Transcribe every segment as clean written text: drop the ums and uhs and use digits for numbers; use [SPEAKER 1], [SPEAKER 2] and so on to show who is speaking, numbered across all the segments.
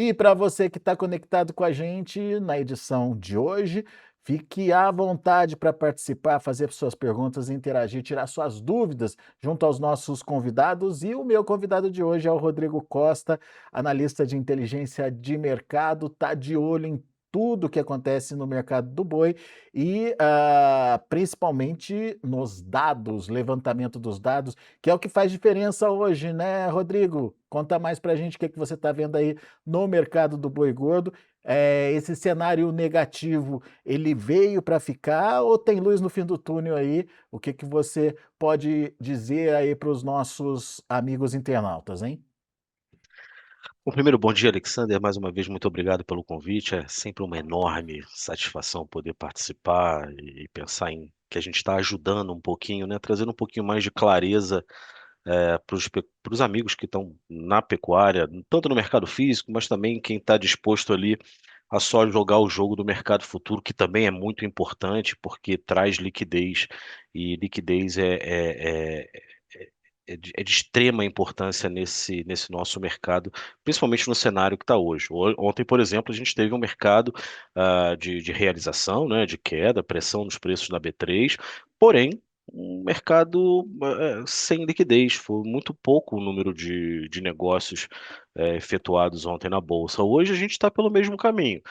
[SPEAKER 1] E para você que está conectado com a gente na edição de hoje, fique à vontade para participar, fazer suas perguntas, interagir, tirar suas dúvidas junto aos nossos convidados. E o meu convidado de hoje é o Rodrigo Costa, analista de inteligência de mercado, está de olho em tudo que acontece no mercado do boi e principalmente nos dados, levantamento dos dados, que é o que faz diferença hoje, né, Rodrigo? Conta mais para a gente o que você está vendo aí no mercado do boi gordo. Esse cenário negativo, ele veio para ficar ou tem luz no fim do túnel aí? O que você pode dizer aí para os nossos amigos internautas, hein?
[SPEAKER 2] Bom, primeiro, bom dia, Alexander. Mais uma vez, muito obrigado pelo convite. É sempre uma enorme satisfação poder participar e pensar em que a gente está ajudando um pouquinho, né? Trazendo um pouquinho mais de clareza para os amigos que estão na pecuária, tanto no mercado físico, mas também quem está disposto ali a só jogar o jogo do mercado futuro, que também é muito importante, porque traz liquidez, e liquidez é de extrema importância nesse nosso mercado, principalmente no cenário que está hoje. Ontem, por exemplo, a gente teve um mercado de realização, né, de queda, pressão nos preços na B3, porém, um mercado sem liquidez. Foi muito pouco o número de negócios efetuados ontem na Bolsa. Hoje a gente está pelo mesmo caminho.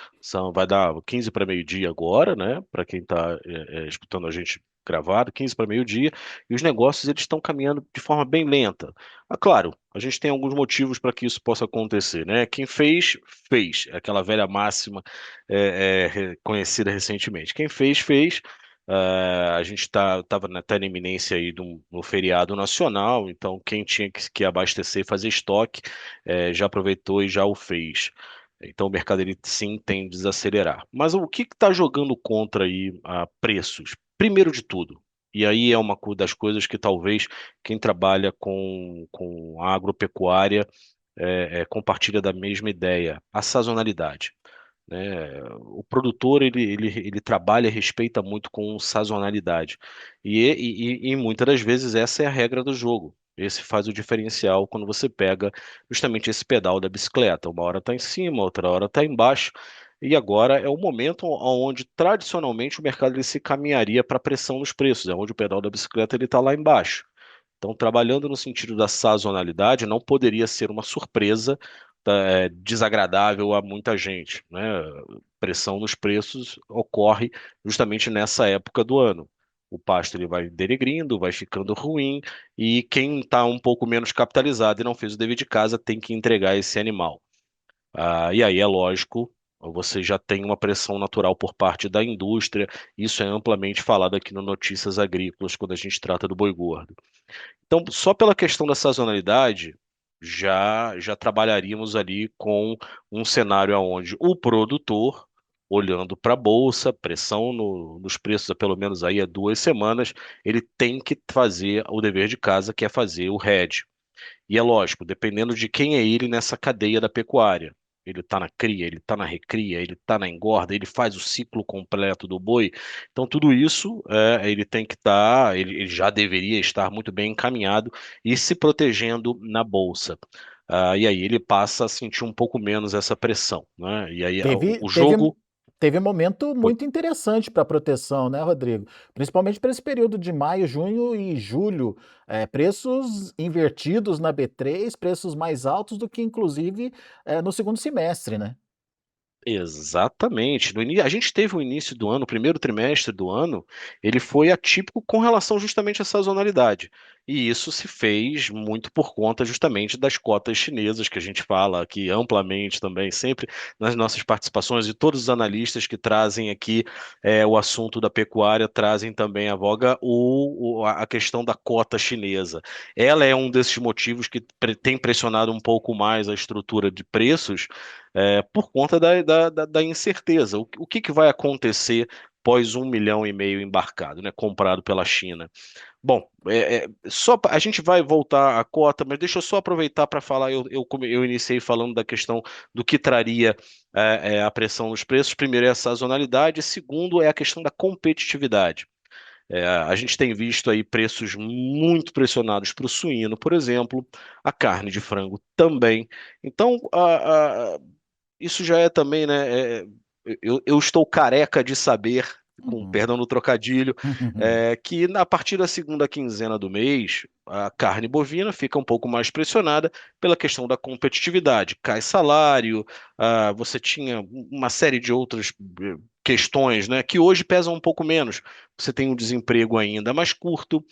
[SPEAKER 2] Vai dar 15 para meio-dia agora, né? Para quem está escutando a gente gravado, 15 para meio-dia, e os negócios eles estão caminhando de forma bem lenta. Claro, a gente tem alguns motivos para que isso possa acontecer, né? Quem fez, fez. É aquela velha máxima conhecida recentemente. Quem fez, fez. A gente estava até na iminência aí no feriado nacional, então quem tinha que abastecer e fazer estoque já aproveitou e já o fez. Então o mercado ele sim tem de desacelerar. Mas o que está jogando contra aí a preços? Primeiro de tudo, e aí é uma das coisas que talvez quem trabalha com agropecuária compartilha da mesma ideia, a sazonalidade, né? O produtor ele trabalha e respeita muito com sazonalidade e muitas das vezes essa é a regra do jogo. Esse faz o diferencial quando você pega justamente esse pedal da bicicleta. Uma hora está em cima, outra hora está embaixo. E agora é o momento onde tradicionalmente o mercado ele se caminharia para pressão nos preços, é onde o pedal da bicicleta ele está lá embaixo. Então, trabalhando no sentido da sazonalidade, não poderia ser uma surpresa desagradável a muita gente, né? Pressão nos preços ocorre justamente nessa época do ano. O pasto ele vai denegrindo, vai ficando ruim, e quem está um pouco menos capitalizado e não fez o dever de casa tem que entregar esse animal. E aí é lógico, você já tem uma pressão natural por parte da indústria, isso é amplamente falado aqui no Notícias Agrícolas, quando a gente trata do boi gordo. Então, só pela questão da sazonalidade, já trabalharíamos ali com um cenário onde o produtor, olhando para a bolsa, pressão nos preços há pelo menos aí há 2 semanas, ele tem que fazer o dever de casa, que é fazer o hedge. E é lógico, dependendo de quem é ele nessa cadeia da pecuária. Ele está na cria, ele está na recria, ele está na engorda, ele faz o ciclo completo do boi. Então, tudo isso ele tem que estar, ele já deveria estar muito bem encaminhado e se protegendo na bolsa. E aí ele passa a sentir um pouco menos essa pressão, né? E aí
[SPEAKER 1] Teve,
[SPEAKER 2] o
[SPEAKER 1] teve,
[SPEAKER 2] jogo.
[SPEAKER 1] teve um momento muito interessante para proteção, né, Rodrigo? Principalmente para esse período de maio, junho e julho. Preços invertidos na B3, preços mais altos do que, inclusive, no segundo semestre, né?
[SPEAKER 2] Exatamente. A gente teve o início do ano, o primeiro trimestre do ano, ele foi atípico com relação justamente à sazonalidade. E isso se fez muito por conta justamente das cotas chinesas, que a gente fala aqui amplamente também, sempre nas nossas participações, e todos os analistas que trazem aqui o assunto da pecuária trazem também à voga a questão da cota chinesa. Ela é um desses motivos que tem pressionado um pouco mais a estrutura de preços por conta da incerteza. O que vai acontecer pós 1,5 milhão embarcado, né, comprado pela China? Bom, a gente vai voltar à cota, mas deixa eu só aproveitar para falar. Eu iniciei falando da questão do que traria a pressão nos preços. Primeiro é a sazonalidade, segundo é a questão da competitividade. A gente tem visto aí preços muito pressionados para o suíno, por exemplo, a carne de frango também. Então, isso já é também, né? Eu estou careca de saber, com
[SPEAKER 1] Uhum.
[SPEAKER 2] perdão no trocadilho, que a partir da segunda quinzena do mês, a carne bovina fica um pouco mais pressionada pela questão da competitividade. Cai salário, você tinha uma série de outras questões, né, que hoje pesam um pouco menos. Você tem um desemprego ainda mais curto,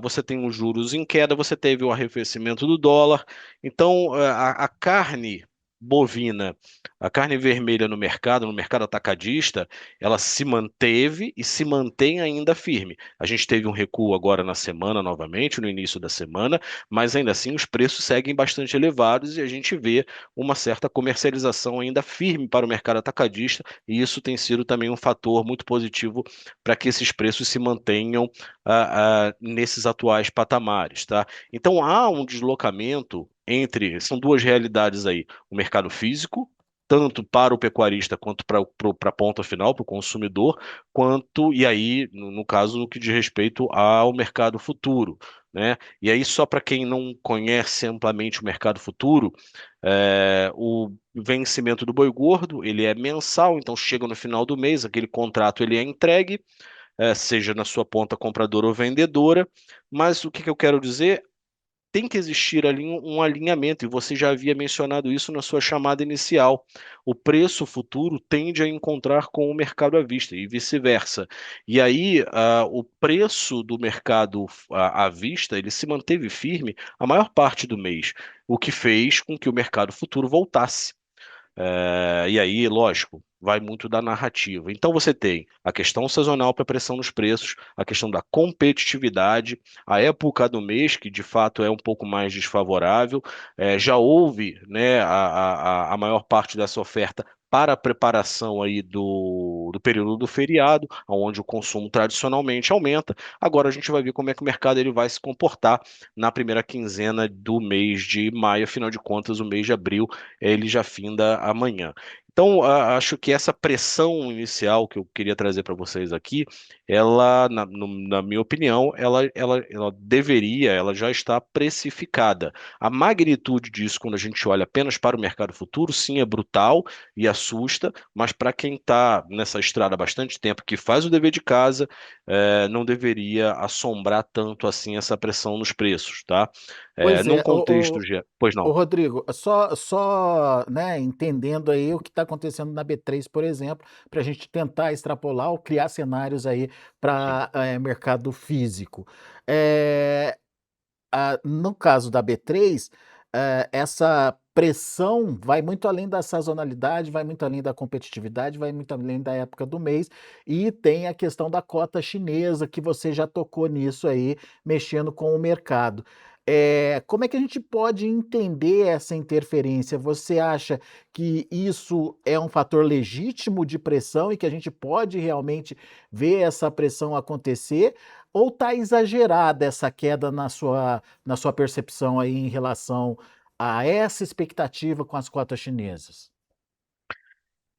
[SPEAKER 2] você tem os juros em queda, você teve o arrefecimento do dólar. Então, a carne bovina, a carne vermelha no mercado atacadista, ela se manteve e se mantém ainda firme. A gente teve um recuo agora na semana, novamente, no início da semana, mas ainda assim os preços seguem bastante elevados e a gente vê uma certa comercialização ainda firme para o mercado atacadista, e isso tem sido também um fator muito positivo para que esses preços se mantenham nesses atuais patamares, tá? Então há um deslocamento entre, são duas realidades aí, o mercado físico, tanto para o pecuarista quanto para a ponta final, para o consumidor, quanto, e aí, no caso, no que diz respeito ao mercado futuro, né? E aí, só para quem não conhece amplamente o mercado futuro, o vencimento do boi gordo, ele é mensal, então chega no final do mês, aquele contrato ele é entregue, seja na sua ponta compradora ou vendedora, mas o que que eu quero dizer? Tem que existir ali um alinhamento, e você já havia mencionado isso na sua chamada inicial. O preço futuro tende a encontrar com o mercado à vista e vice-versa. E aí, o preço do mercado à vista, ele se manteve firme a maior parte do mês, o que fez com que o mercado futuro voltasse. E aí, lógico, vai muito da narrativa. Então você tem a questão sazonal para pressão nos preços, a questão da competitividade, a época do mês, que de fato é um pouco mais desfavorável. Já houve, né, a maior parte dessa oferta para a preparação aí do período do feriado, onde o consumo tradicionalmente aumenta. Agora a gente vai ver como é que o mercado ele vai se comportar na primeira quinzena do mês de maio. Afinal de contas, o mês de abril ele já finda amanhã. Então, acho que essa pressão inicial que eu queria trazer para vocês aqui, ela, na minha opinião, ela deveria, ela já está precificada. A magnitude disso, quando a gente olha apenas para o mercado futuro, sim, é brutal e assusta, mas para quem está nessa estrada há bastante tempo, que faz o dever de casa, não deveria assombrar tanto assim essa pressão nos preços, tá?
[SPEAKER 1] Pois
[SPEAKER 2] Num
[SPEAKER 1] é,
[SPEAKER 2] contexto, pois
[SPEAKER 1] ô
[SPEAKER 2] não.
[SPEAKER 1] Rodrigo, só né, entendendo aí o que está acontecendo na B3, por exemplo, para a gente tentar extrapolar ou criar cenários aí
[SPEAKER 2] Sim.
[SPEAKER 1] para mercado físico. É, no caso da B3, essa pressão vai muito além da sazonalidade, vai muito além da competitividade, vai muito além da época do mês, e tem a questão da cota chinesa, que você já tocou nisso aí, mexendo com o mercado. Como é que a gente pode entender essa interferência? Você acha que isso é um fator legítimo de pressão e que a gente pode realmente ver essa pressão acontecer? Ou está exagerada essa queda na sua percepção aí em relação a essa expectativa com as cotas chinesas?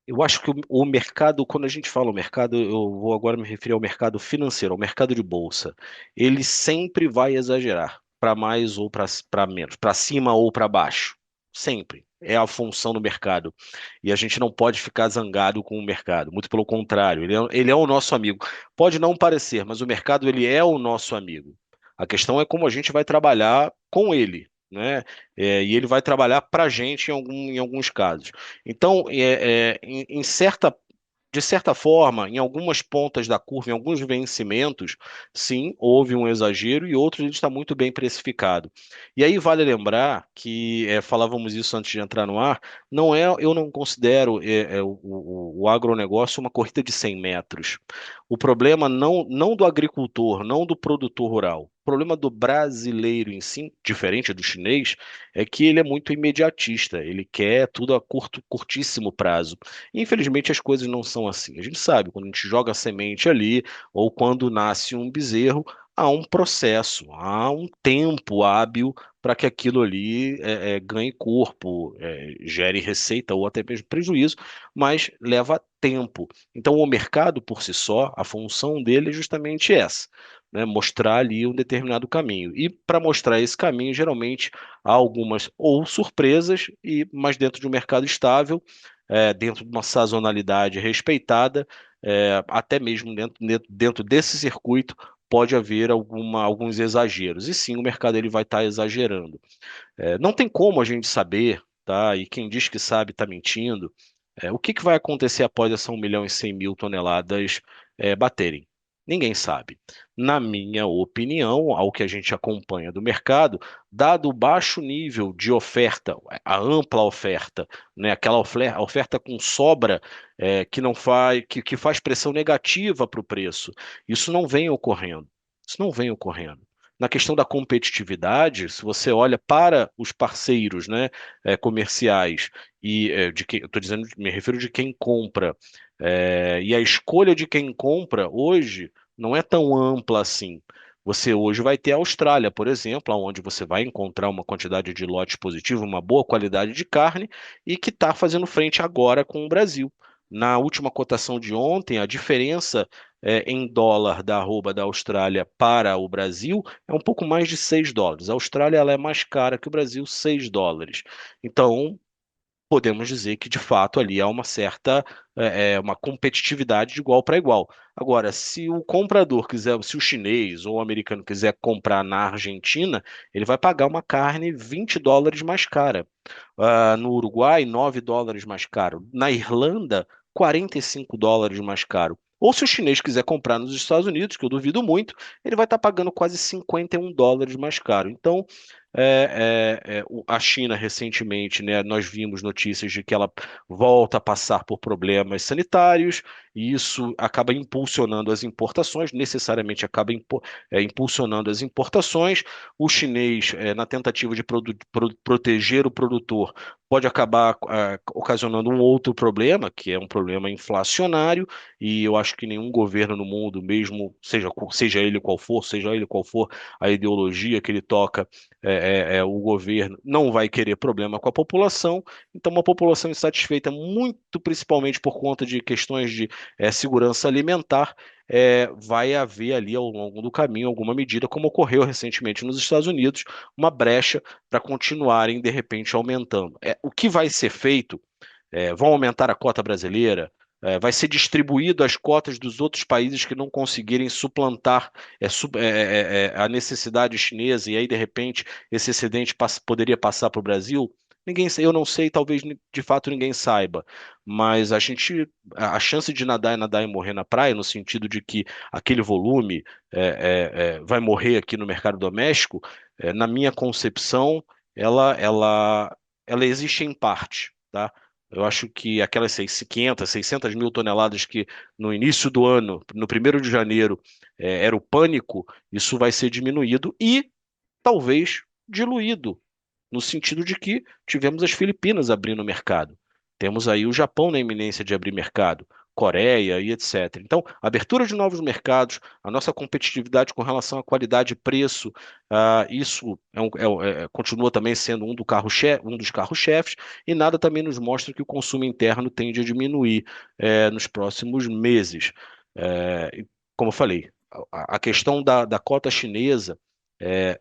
[SPEAKER 2] Eu acho que o mercado, quando a gente fala o mercado, eu vou agora me referir ao mercado financeiro, ao mercado de bolsa. Ele sempre vai exagerar, para mais ou para menos, para cima ou para baixo. Sempre. É a função do mercado. E a gente não pode ficar zangado com o mercado. Muito pelo contrário, ele é o nosso amigo. Pode não parecer, mas o mercado ele é o nosso amigo. A questão é como a gente vai trabalhar com ele, né? E ele vai trabalhar para a gente em alguns casos. Então, de certa forma, em algumas pontas da curva, em alguns vencimentos, sim, houve um exagero e outros ele está muito bem precificado. E aí vale lembrar que, falávamos isso antes de entrar no ar, eu não considero o agronegócio uma corrida de 100 metros. O problema não do agricultor, não do produtor rural. O problema do brasileiro em si, diferente do chinês, é que ele é muito imediatista, ele quer tudo a curtíssimo prazo. Infelizmente, as coisas não são assim. A gente sabe, quando a gente joga a semente ali, ou quando nasce um bezerro, há um processo, há um tempo hábil para que aquilo ali ganhe corpo, gere receita ou até mesmo prejuízo, mas leva tempo. Então, o mercado por si só, a função dele é justamente essa. Né, mostrar ali um determinado caminho. E para mostrar esse caminho, geralmente há algumas ou surpresas, mas dentro de um mercado estável, dentro de uma sazonalidade respeitada, até mesmo dentro desse circuito pode haver alguns exageros. E sim, o mercado ele vai estar exagerando. Não tem como a gente saber, tá? E quem diz que sabe está mentindo. O que que vai acontecer após essa 1.100.000 toneladas baterem? Ninguém sabe. Na minha opinião, ao que a gente acompanha do mercado, dado o baixo nível de oferta, a ampla oferta, né, aquela oferta com sobra que não faz, que faz pressão negativa para o preço, isso não vem ocorrendo. Isso não vem ocorrendo. Na questão da competitividade, se você olha para os parceiros, né, comerciais e de quem, eu estou dizendo, me refiro de quem compra, e a escolha de quem compra hoje não é tão ampla assim. Você hoje vai ter a Austrália, por exemplo, onde você vai encontrar uma quantidade de lotes positivos, uma boa qualidade de carne e que está fazendo frente agora com o Brasil. Na última cotação de ontem, a diferença em dólar da arroba da Austrália para o Brasil é um pouco mais de US$ 6. A Austrália ela é mais cara que o Brasil, US$ 6. Então, podemos dizer que de fato ali há uma certa uma competitividade de igual para igual. Agora, se o comprador quiser, se o chinês ou o americano quiser comprar na Argentina, ele vai pagar uma carne US$ 20 mais cara. No Uruguai, US$ 9 mais caro. Na Irlanda, US$ 45 mais caro. Ou se o chinês quiser comprar nos Estados Unidos, que eu duvido muito, ele vai estar pagando quase US$ 51 mais caro. Então, a China recentemente, né, nós vimos notícias de que ela volta a passar por problemas sanitários, e isso acaba impulsionando as importações, necessariamente acaba impulsionando as importações. O chinês, na tentativa de proteger o produtor, pode acabar ocasionando um outro problema, que é um problema inflacionário, e eu acho que nenhum governo no mundo, mesmo seja ele qual for, seja ele qual for a ideologia que ele toca, o governo não vai querer problema com a população, então uma população insatisfeita, muito principalmente por conta de questões de segurança alimentar, vai haver ali ao longo do caminho alguma medida, como ocorreu recentemente nos Estados Unidos, uma brecha para continuarem de repente aumentando. O que vai ser feito? Vão aumentar a cota brasileira? Vai ser distribuído as cotas dos outros países que não conseguirem suplantar a necessidade chinesa e aí, de repente, esse excedente poderia passar para o Brasil? Eu não sei, talvez de fato ninguém saiba, mas a chance de nadar é nadar e morrer na praia, no sentido de que aquele volume vai morrer aqui no mercado doméstico, na minha concepção, ela, ela, ela existe em parte, tá? Eu acho que aquelas 500, 600 mil toneladas que no início do ano, no 1º de janeiro, era o pânico, isso vai ser diminuído e talvez diluído, no sentido de que tivemos as Filipinas abrindo o mercado. Temos aí o Japão na iminência de abrir mercado, Coreia e etc. Então, abertura de novos mercados, a nossa competitividade com relação à qualidade e preço, isso continua também sendo um dos carros-chefes, e nada também nos mostra que o consumo interno tende a diminuir nos próximos meses. Como eu falei, a questão da cota chinesa,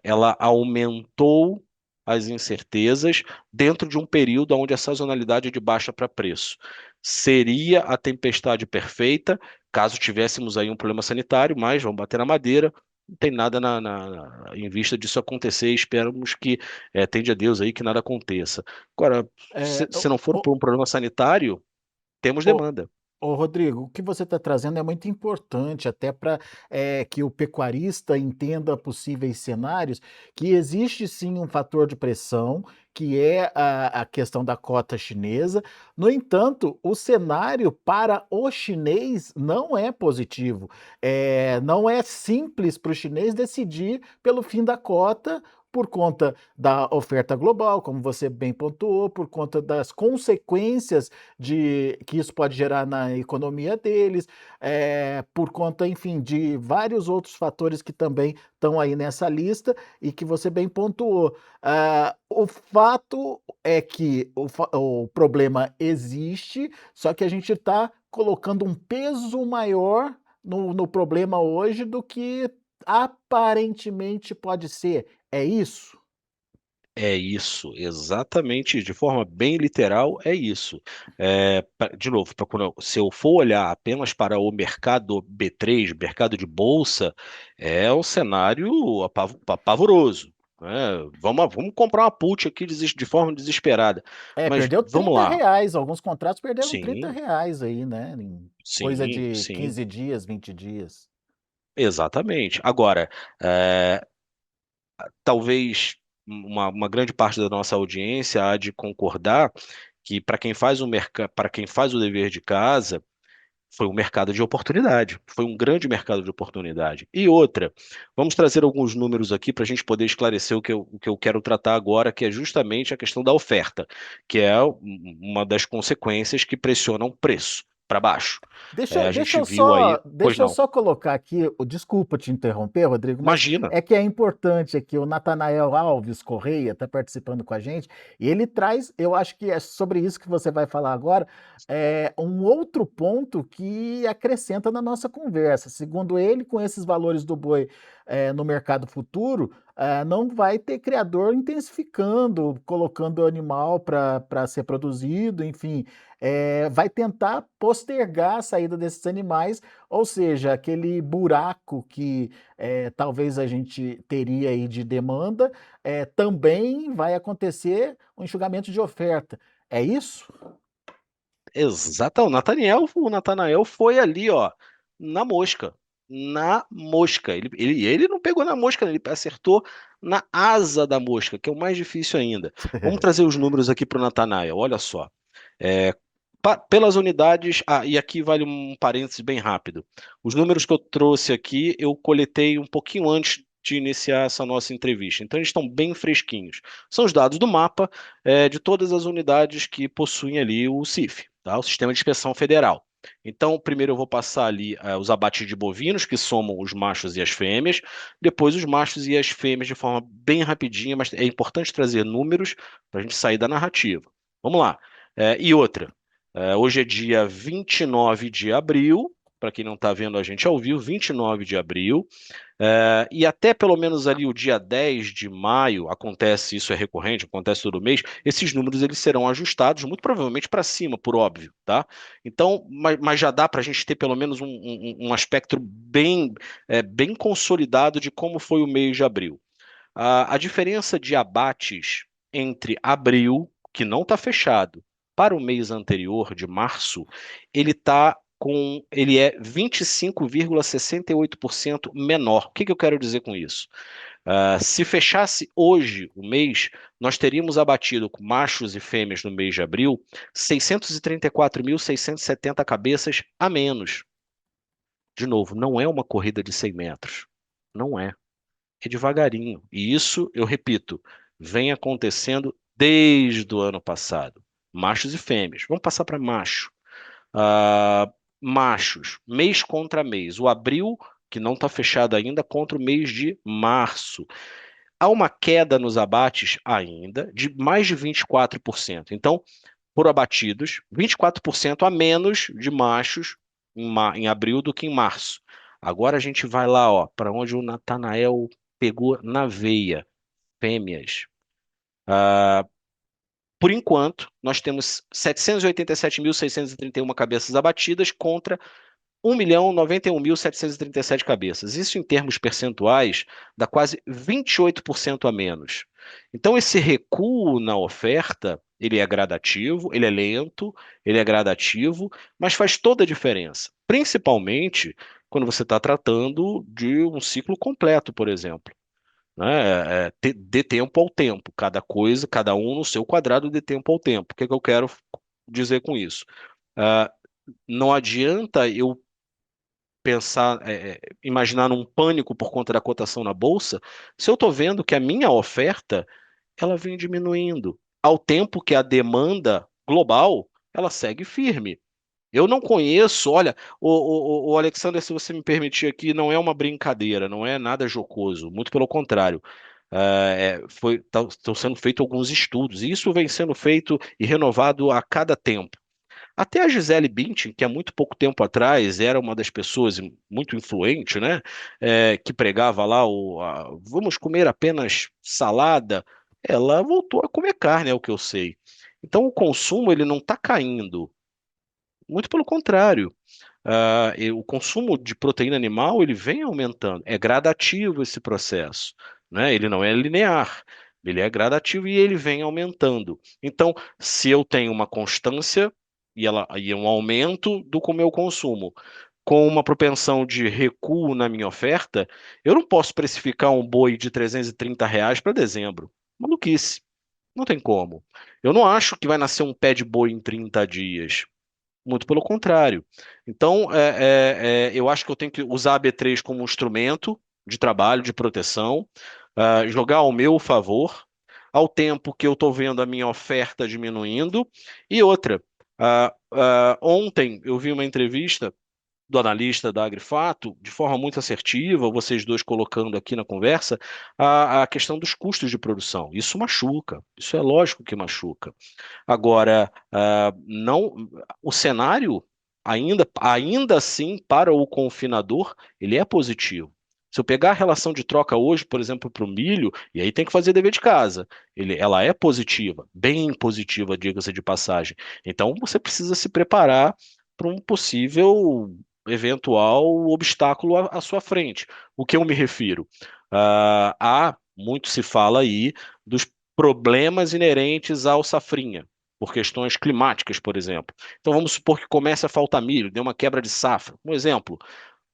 [SPEAKER 2] ela aumentou as incertezas dentro de um período onde a sazonalidade é de baixa para preço. Seria a tempestade perfeita caso tivéssemos aí um problema sanitário, mas vamos bater na madeira, não tem nada em vista disso acontecer, e esperamos que, tende a Deus aí, que nada aconteça. Agora, se,
[SPEAKER 1] É,
[SPEAKER 2] se não for por um problema sanitário, temos
[SPEAKER 1] ô,
[SPEAKER 2] demanda.
[SPEAKER 1] Ô, Rodrigo, o que você está trazendo é muito importante, até para que o pecuarista entenda possíveis cenários, que existe sim um fator de pressão, que é a questão da cota chinesa. No entanto, o cenário para o chinês não é positivo. Não é simples para o chinês decidir pelo fim da cota por conta da oferta global, como você bem pontuou, por conta das consequências que isso pode gerar na economia deles, por conta, enfim, de vários outros fatores que também estão aí nessa lista e que você bem pontuou. O fato é que o problema existe, só que a gente está colocando um peso maior no problema hoje do que aparentemente pode ser. É isso?
[SPEAKER 2] É isso, exatamente, de forma bem literal, é isso. De novo, se eu for olhar apenas para o mercado B3, mercado de bolsa, é um cenário apavoroso, né? Vamos comprar uma put aqui de forma desesperada.
[SPEAKER 1] É,
[SPEAKER 2] Mas
[SPEAKER 1] perdeu
[SPEAKER 2] vamos lá.
[SPEAKER 1] R$ 30, alguns contratos perderam
[SPEAKER 2] Sim,
[SPEAKER 1] R$ 30 aí, né? Em coisa
[SPEAKER 2] sim,
[SPEAKER 1] de
[SPEAKER 2] sim,
[SPEAKER 1] 15 dias, 20 dias.
[SPEAKER 2] exatamente. Agora, é, talvez uma grande parte da nossa audiência há de concordar que para quem faz o para quem faz o dever de casa, foi um mercado de oportunidade, foi um grande mercado de oportunidade. E outra, vamos trazer alguns números aqui para a gente poder esclarecer o que eu quero tratar agora, que é justamente a questão da oferta, que é uma das consequências que pressionam o preço para baixo.
[SPEAKER 1] Deixa,
[SPEAKER 2] A
[SPEAKER 1] deixa
[SPEAKER 2] gente
[SPEAKER 1] eu
[SPEAKER 2] viu aí,
[SPEAKER 1] só,
[SPEAKER 2] pois
[SPEAKER 1] deixa eu
[SPEAKER 2] não,
[SPEAKER 1] só colocar aqui, desculpa te interromper, Rodrigo, mas
[SPEAKER 2] imagina.
[SPEAKER 1] é que é importante aqui, o Natanael Alves Correia está participando com a gente, e ele traz, eu acho que é sobre isso que você vai falar agora, um outro ponto que acrescenta na nossa conversa. Segundo ele, com esses valores do boi no mercado futuro, não vai ter criador intensificando, colocando o animal para ser produzido, enfim, vai tentar postergar a saída desses animais, ou seja, aquele buraco que talvez a gente teria aí de demanda, também vai acontecer um enxugamento de oferta. É isso?
[SPEAKER 2] Exato, o Natanael foi ali, ó, na mosca. Na mosca. Ele não pegou na mosca, né? Ele acertou na asa da mosca, que é o mais difícil ainda. Vamos trazer os números aqui para o Natanael, olha só. É, pelas unidades, e aqui vale um parênteses bem rápido. Os números que eu trouxe aqui, eu coletei um pouquinho antes de iniciar essa nossa entrevista, então eles estão bem fresquinhos. São os dados do mapa, de todas as unidades que possuem ali o CIF, tá? O Sistema de Inspeção Federal. Então, primeiro eu vou passar ali os abates de bovinos, que somam os machos e as fêmeas, depois os machos e as fêmeas de forma bem rapidinha, mas é importante trazer números para a gente sair da narrativa. Vamos lá. E outra, hoje é dia 29 de abril, para quem não está vendo a gente ao vivo, 29 de abril, e até pelo menos ali o dia 10 de maio, acontece, isso é recorrente, acontece todo mês, esses números eles serão ajustados, muito provavelmente para cima, por óbvio, tá? Então, mas já dá para a gente ter pelo menos um aspecto bem consolidado de como foi o mês de abril. A diferença de abates entre abril, que não está fechado, para o mês anterior, de março, ele é 25,68% menor. O que que eu quero dizer com isso? Se fechasse hoje o mês, nós teríamos abatido com machos e fêmeas no mês de abril 634.670 cabeças a menos. De novo, não é uma corrida de 100 metros. Não é. É devagarinho. E isso, eu repito, vem acontecendo desde o ano passado. Machos e fêmeas. Vamos passar para macho. Ah, machos, mês contra mês. O abril, que não está fechado ainda, contra o mês de março. Há uma queda nos abates ainda de mais de 24%. Então, por abatidos, 24% a menos de machos em abril do que em março. Agora a gente vai lá, ó, para onde o Natanael pegou na veia, fêmeas. Por enquanto, nós temos 787.631 cabeças abatidas contra 1.091.737 cabeças. Isso em termos percentuais dá quase 28% a menos. Então esse recuo na oferta, ele é gradativo, ele é lento, ele é gradativo, mas faz toda a diferença. Principalmente quando você está tratando de um ciclo completo, por exemplo, né? Dê tempo ao tempo, cada coisa, cada um no seu quadrado dê tempo ao tempo. O que é que eu quero dizer com isso? Ah, não adianta eu pensar, imaginar num pânico por conta da cotação na bolsa, se eu estou vendo que a minha oferta ela vem diminuindo, ao tempo que a demanda global ela segue firme. Eu não conheço, olha, o Alexander, se você me permitir aqui, não é uma brincadeira, não é nada jocoso, muito pelo contrário. Estão sendo feitos alguns estudos, e isso vem sendo feito e renovado a cada tempo. Até a Gisele Bündchen, que há muito pouco tempo atrás era uma das pessoas muito influente, né, que pregava lá vamos comer apenas salada. ela voltou a comer carne, é o que eu sei. Então o consumo ele não está caindo, muito pelo contrário. O consumo de proteína animal ele vem aumentando. É gradativo esse processo, né? Ele não é linear, ele é gradativo e ele vem aumentando. Então, se eu tenho uma constância e um aumento do meu consumo, com uma propensão de recuo na minha oferta, eu não posso precificar um boi de R$ 330 para dezembro. Maluquice. Não tem como. Eu não acho que vai nascer um pé de boi em 30 dias. Muito pelo contrário. Então, eu acho que eu tenho que usar a B3 como um instrumento de trabalho, de proteção, jogar ao meu favor, ao tempo que eu estou vendo a minha oferta diminuindo. E outra, ontem eu vi uma entrevista do analista da Agrifato, de forma muito assertiva, vocês dois colocando aqui na conversa, a questão dos custos de produção. Isso machuca, isso é lógico que machuca. Agora, não, o cenário ainda assim para o confinador ele é positivo. Se eu pegar a relação de troca hoje, por exemplo, para o milho, e aí tem que fazer dever de casa, ela é positiva, bem positiva, diga-se de passagem. Então você precisa se preparar para um possível eventual obstáculo à sua frente. O que eu me refiro? Muito se fala aí dos problemas inerentes ao safrinha por questões climáticas, por exemplo. Então vamos supor que comece a faltar milho, dê uma quebra de safra. Um exemplo,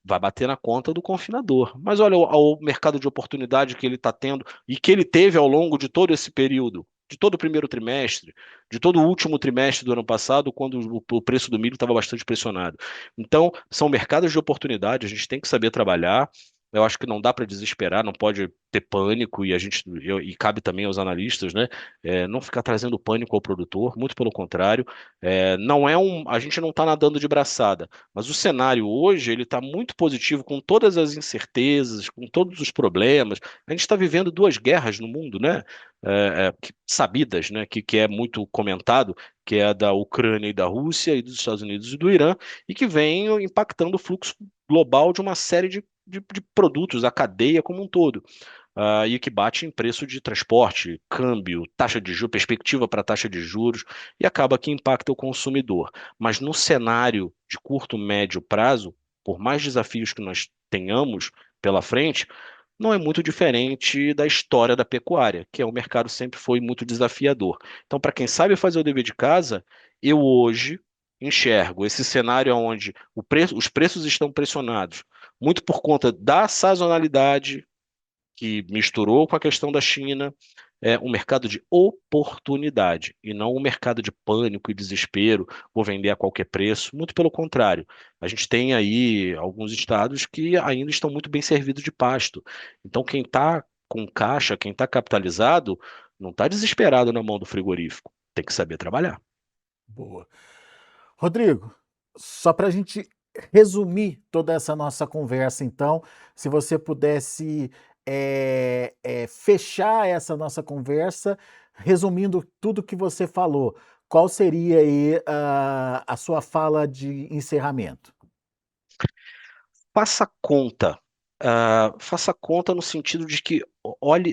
[SPEAKER 2] vai bater na conta do confinador. Mas olha o mercado de oportunidade que ele está tendo e que ele teve ao longo de todo esse período, de todo o primeiro trimestre, de todo o último trimestre do ano passado, quando o preço do milho estava bastante pressionado. Então, são mercados de oportunidade, a gente tem que saber trabalhar. Eu acho que não dá para desesperar, não pode ter pânico e cabe também aos analistas, né? Não ficar trazendo pânico ao produtor, muito pelo contrário. Não é a gente não está nadando de braçada. Mas o cenário hoje ele está muito positivo, com todas as incertezas, com todos os problemas. A gente está vivendo duas guerras no mundo, né? Sabidas, né? Que é muito comentado, que é a da Ucrânia e da Rússia, e dos Estados Unidos e do Irã, e que vem impactando o fluxo global de uma série de produtos, a cadeia como um todo. E que bate em preço de transporte, câmbio, taxa de juros, perspectiva para taxa de juros, e acaba que impacta o consumidor. Mas no cenário de curto, médio prazo, por mais desafios que nós tenhamos pela frente, não é muito diferente da história da pecuária, que é um mercado sempre foi muito desafiador. Então, para quem sabe fazer o dever de casa, eu hoje enxergo esse cenário onde os preços estão pressionados, muito por conta da sazonalidade que misturou com a questão da China, um mercado de oportunidade e não um mercado de pânico e desespero, vou vender a qualquer preço. Muito pelo contrário. A gente tem aí alguns estados que ainda estão muito bem servidos de pasto. Então, quem está com caixa, quem está capitalizado, não está desesperado na mão do frigorífico. Tem que saber trabalhar.
[SPEAKER 1] Boa. Rodrigo, só para a gente resumir toda essa nossa conversa, então, se você pudesse fechar essa nossa conversa, resumindo tudo que você falou, qual seria aí a sua fala de encerramento?
[SPEAKER 2] Faça conta. Faça conta no sentido de que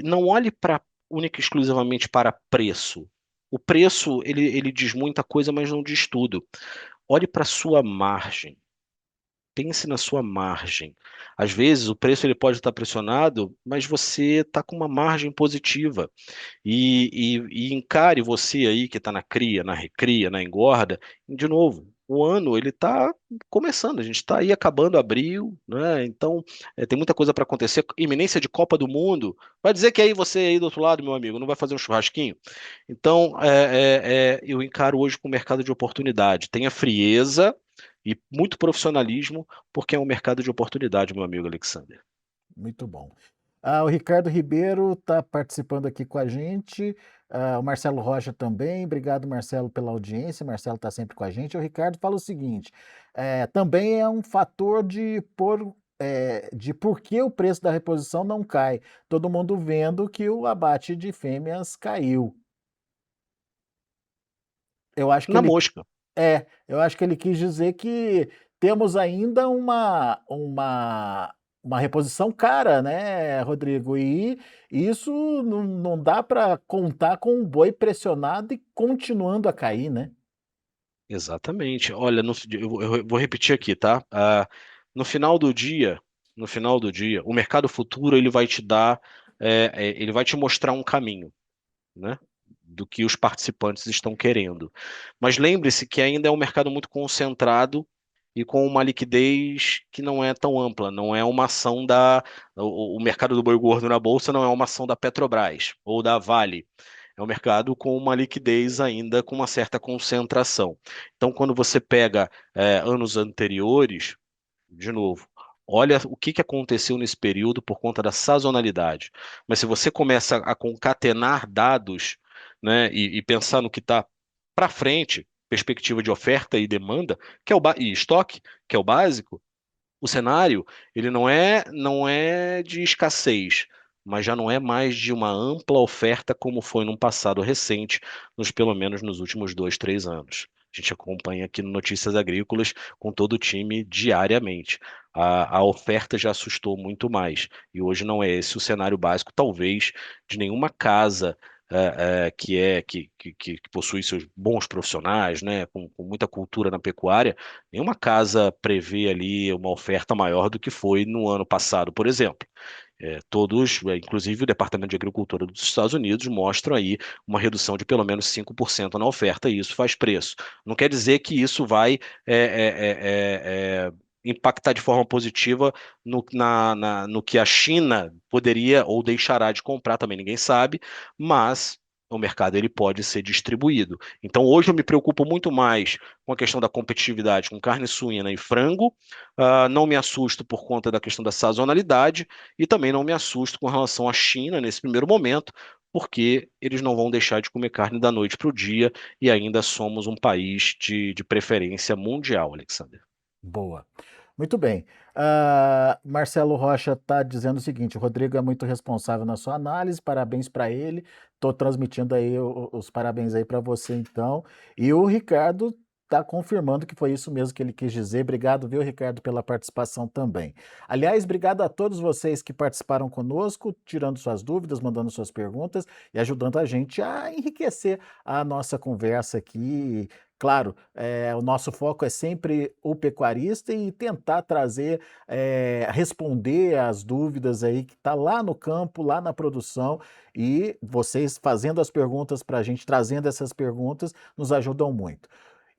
[SPEAKER 2] não olhe para única e exclusivamente para preço. O preço, ele diz muita coisa, mas não diz tudo. Olhe para a sua margem. Pense na sua margem. Às vezes o preço ele pode estar pressionado, mas você está com uma margem positiva. E encare você aí que está na cria, na recria, na engorda. De novo, o ano ele está começando, a gente está aí acabando abril, né? Então tem muita coisa para acontecer. Iminência de Copa do Mundo. Vai dizer que aí você aí do outro lado, meu amigo, não vai fazer um churrasquinho? Então eu encaro hoje com o mercado de oportunidade. Tenha frieza e muito profissionalismo, porque é um mercado de oportunidade, meu amigo Alexander.
[SPEAKER 1] Muito bom. O Ricardo Ribeiro está participando aqui com a gente. O Marcelo Rocha também. Obrigado, Marcelo, pela audiência. Marcelo está sempre com a gente. O Ricardo fala o seguinte: também é um fator de por que o preço da reposição não cai. Todo mundo vendo que o abate de fêmeas caiu. Eu acho que
[SPEAKER 2] Na
[SPEAKER 1] ele
[SPEAKER 2] mosca.
[SPEAKER 1] eu acho que ele quis dizer que temos ainda uma uma reposição cara, né, Rodrigo? E isso não dá para contar com o boi pressionado e continuando a cair, né?
[SPEAKER 2] Exatamente. Olha, eu vou repetir aqui, tá? No final do dia, no final do dia, o mercado futuro ele vai te dar, ele vai te mostrar um caminho, né? Do que os participantes estão querendo. Mas lembre-se que ainda é um mercado muito concentrado e com uma liquidez que não é tão ampla, não é uma ação o mercado do boi gordo na bolsa não é uma ação da Petrobras ou da Vale. É um mercado com uma liquidez ainda com uma certa concentração. Então, quando você pega anos anteriores, de novo, olha o que aconteceu nesse período por conta da sazonalidade. Mas se você começa a concatenar dados, né, e pensar no que está para frente, perspectiva de oferta e demanda, e estoque, que é o básico, o cenário, ele não é de escassez, mas já não é mais de uma ampla oferta como foi num passado recente, pelo menos nos últimos 2, 3 anos. A gente acompanha aqui no Notícias Agrícolas com todo o time diariamente. A oferta já assustou muito mais. E hoje não é esse o cenário básico, talvez, de nenhuma casa que possui seus bons profissionais, né, com muita cultura na pecuária. Nenhuma casa prevê ali uma oferta maior do que foi no ano passado, por exemplo. Inclusive o Departamento de Agricultura dos Estados Unidos mostra aí uma redução de pelo menos 5% na oferta, e isso faz preço. Não quer dizer que isso vai é, impactar de forma positiva no que a China poderia ou deixará de comprar, também ninguém sabe, mas o mercado ele pode ser distribuído. Então hoje eu me preocupo muito mais com a questão da competitividade com carne suína e frango. Não me assusto por conta da questão da sazonalidade e também não me assusto com relação à China nesse primeiro momento, porque eles não vão deixar de comer carne da noite para o dia e ainda somos um país de preferência mundial, Alexander.
[SPEAKER 1] Boa. Muito bem. Marcelo Rocha está dizendo o seguinte: o Rodrigo é muito responsável na sua análise, parabéns para ele. Estou transmitindo aí os parabéns aí para você, então. E o Ricardo está confirmando que foi isso mesmo que ele quis dizer. Obrigado, viu, Ricardo, pela participação também. Aliás, obrigado a todos vocês que participaram conosco, tirando suas dúvidas, mandando suas perguntas e ajudando a gente a enriquecer a nossa conversa aqui. Claro, o nosso foco é sempre o pecuarista e tentar trazer, responder às dúvidas aí que está lá no campo, lá na produção, e vocês fazendo as perguntas para a gente, trazendo essas perguntas, nos ajudam muito.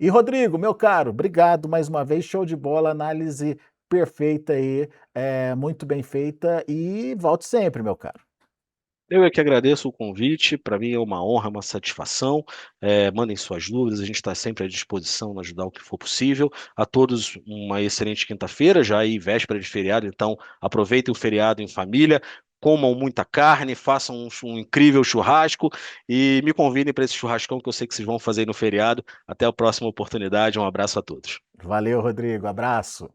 [SPEAKER 1] E Rodrigo, meu caro, obrigado mais uma vez, show de bola, análise perfeita aí, muito bem feita, e volte sempre, meu caro.
[SPEAKER 2] Eu é que agradeço o convite, para mim é uma honra, uma satisfação. Mandem suas dúvidas, a gente está sempre à disposição para ajudar o que for possível. A todos uma excelente quinta-feira, já aí véspera de feriado, então aproveitem o feriado em família, comam muita carne, façam um incrível churrasco e me convidem para esse churrascão que eu sei que vocês vão fazer aí no feriado. Até a próxima oportunidade, um abraço a todos.
[SPEAKER 1] Valeu, Rodrigo, abraço.